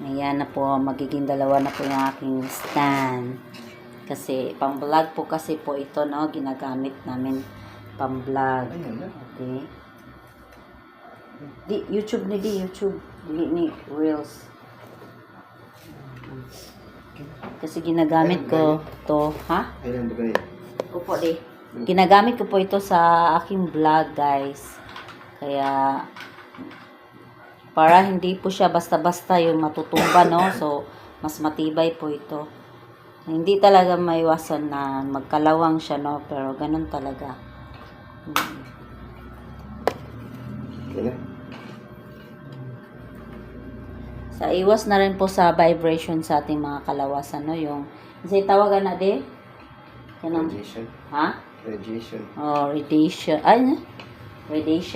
Ayan na po, magiging dalawa na po yung aking stand. Kasi, pang-vlog po kasi po ito, no? Ginagamit namin pang-vlog. Okay. YouTube ni YouTube. Ni Reels. Kasi ginagamit ko to, ha? Opo, di. Ginagamit ko po ito sa aking vlog, guys. Kaya, para hindi po siya basta-basta yung matutumba, no? So, mas matibay po ito. Hindi talaga maiwasan na magkalawang siya, no? Pero ganun talaga. Sa iwas na rin po sa vibration sa ating mga kalawasan, no? Yung, kasi tawagan na di? Radiation. Ha? Radiation. Oh, radiation. Ay, radiation.